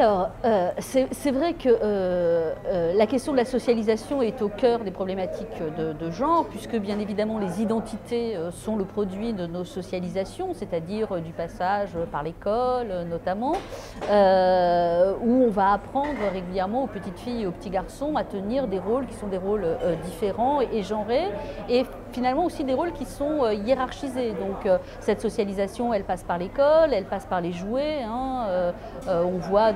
Alors, c'est vrai que la question de la socialisation est au cœur des problématiques de genre, puisque bien évidemment les identités sont le produit de nos socialisations, c'est-à-dire du passage par l'école notamment, où on va apprendre régulièrement aux petites filles et aux petits garçons à tenir des rôles qui sont des rôles différents et genrés, et finalement aussi des rôles qui sont hiérarchisés. Donc cette socialisation, elle passe par l'école, elle passe par les jouets, hein, on voit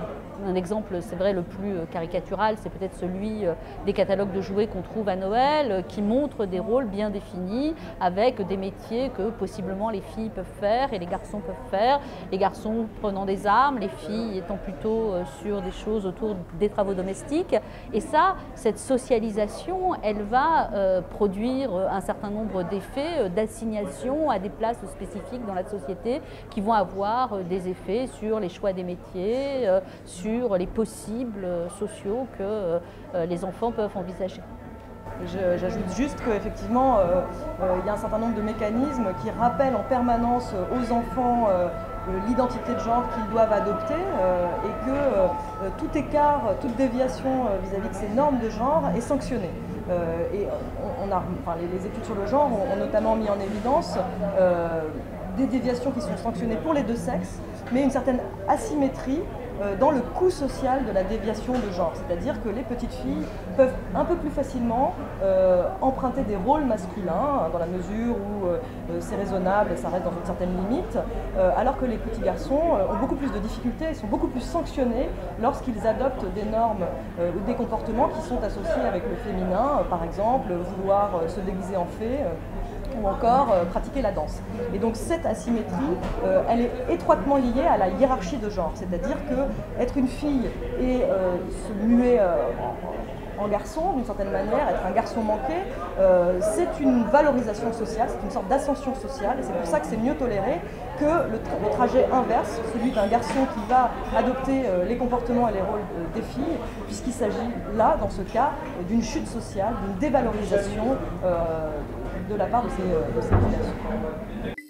un exemple, c'est vrai, le plus caricatural, c'est peut-être celui des catalogues de jouets qu'on trouve à Noël, qui montrent des rôles bien définis, avec des métiers que possiblement les filles peuvent faire et les garçons peuvent faire. Les garçons prenant des armes, les filles étant plutôt sur des choses autour des travaux domestiques. Et ça, cette socialisation, elle va produire un certain nombre d'effets, d'assignation à des places spécifiques dans la société, qui vont avoir des effets sur les choix des métiers, sur les possibles sociaux que les enfants peuvent envisager. J'ajoute juste qu'effectivement, il y a un certain nombre de mécanismes qui rappellent en permanence aux enfants l'identité de genre qu'ils doivent adopter et que tout écart, toute déviation vis-à-vis de ces normes de genre est sanctionné. Les études sur le genre ont notamment mis en évidence des déviations qui sont sanctionnées pour les deux sexes, mais une certaine asymétrie dans le coût social de la déviation de genre. C'est-à-dire que les petites filles peuvent un peu plus facilement emprunter des rôles masculins, dans la mesure où c'est raisonnable et ça reste dans une certaine limite, alors que les petits garçons ont beaucoup plus de difficultés et sont beaucoup plus sanctionnés lorsqu'ils adoptent des normes ou des comportements qui sont associés avec le féminin, par exemple vouloir se déguiser en fée, ou encore pratiquer la danse. Et donc cette asymétrie, elle est étroitement liée à la hiérarchie de genre, c'est-à-dire que être une fille et se muer en garçon, d'une certaine manière, être un garçon manqué, c'est une valorisation sociale, c'est une sorte d'ascension sociale, et c'est pour ça que c'est mieux toléré que le trajet inverse, celui d'un garçon qui va adopter les comportements et les rôles des filles, puisqu'il s'agit là, dans ce cas, d'une chute sociale, d'une dévalorisation de la part de ces populations.